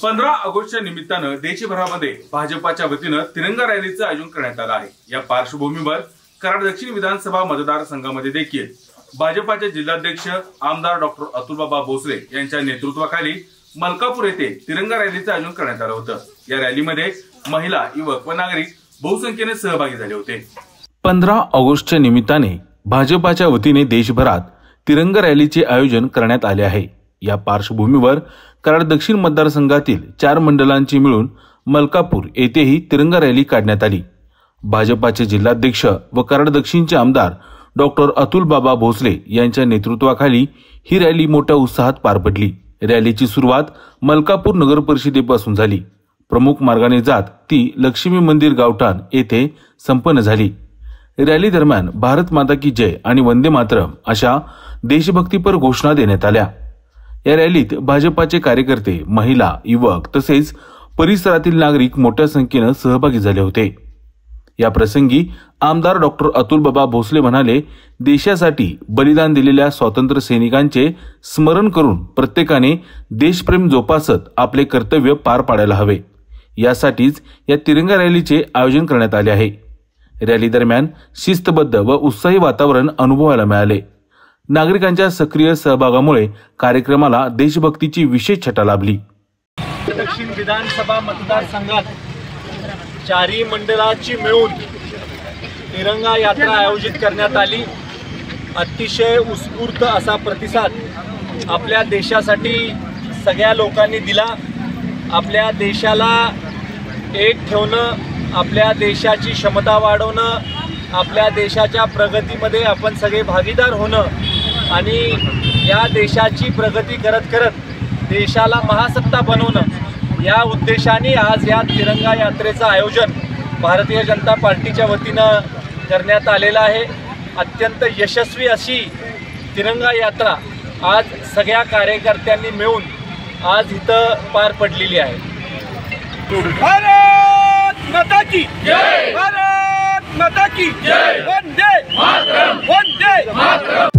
15 ऑगस्टच्या निमित्तानं देशभरामध्ये भाजपाच्या वतीनं तिरंगा रॅलीचं आयोजन करण्यात आलं आहे। या पार्श्वभूमीवर कराड दक्षिण विधानसभा मतदारसंघामध्ये देखील भाजपाचे जिल्हाध्यक्ष आमदार डॉक्टर अतुलबाबा भोसले यांच्या नेतृत्वाखाली मलकापूर येथे तिरंगा रॅलीचं आयोजन करण्यात आलं होतं। या रॅलीमध्ये महिला, युवक व नागरिक बहुसंख्येने सहभागी झाले होते। 15 ऑगस्टच्या निमित्ताने भाजपाच्या वतीने देशभरात तिरंगा रॅलीचे आयोजन करण्यात आले आहे। या पार्श्वभूमीवर कराड दक्षिण मतदारसंघातील 4 मंडळांची मिळून मलकापूर येथेही तिरंगा रॅली काढण्यात आली। भाजपाचे जिल्हाध्यक्ष व कराड दक्षिणचे आमदार डॉक्टर अतुलबाबा भोसले यांच्या नेतृत्वाखाली ही रॅली मोठ्या उत्साहात पार पडली। रॅलीची सुरुवात मलकापूर नगर परिषदेपासून झाली। प्रमुख मार्गाने जात ती लक्ष्मी मंदिर गावठाण येथे संपन्न झाली। रॅली दरम्यान भारत माता की जय आणि वंदे मातरम अशा देशभक्तीपर घोषणा देण्यात आल्या। या रॅलीत भाजपाचे कार्यकर्ते, महिला, युवक तसेच परिसरातील नागरिक मोठ्या संख्येने सहभागी झाले होते। या प्रसंगी आमदार डॉक्टर अतुलबाबा भोसले म्हणाले, देशासाठी बलिदान दिलेल्या स्वातंत्र्य सैनिकांचे स्मरण करून प्रत्येकाने देशप्रेम जोपासत आपले कर्तव्य पार पाडायला हवे। यासाठीच या तिरंगा रॅलीचे आयोजन करण्यात आले आहे। रॅली दरम्यान शिस्तबद्ध व उत्साही वातावरण अनुभवायला मिळाले। नागरिकांच्या सक्रिय सहभागामुळे कार्यक्रमाला देशभक्तीची विशेष छटा लाभली। दक्षिण विधानसभा मतदारसंघात 4 मंडळाची मिळून तिरंगा यात्रा आयोजित करण्यात आली। अतिशय उत्स्फूर्त असा प्रतिसाद आपल्या देशासाठी सगळ्या लोकांनी दिला। आपल्या देशाला एक ठेवणं, आपल्या देशाची क्षमता वाढवणं, आपल्या देशाच्या प्रगतीमध्ये आपण सगळे भागीदार होणं आणि या देशाची प्रगती करत करत देशाला महासत्ता बनवणं या उद्देशाने आज या तिरंगा यात्रेचं आयोजन भारतीय जनता पार्टीच्या वतीनं करण्यात आलेलं आहे। अत्यंत यशस्वी अशी तिरंगा यात्रा आज सगळ्या कार्यकर्त्यांनी मिळून आज इथं पार पडलेली आहे। भारत माता की जय, भारत माता की जय, वंदे मातरम, वंदे मातरम।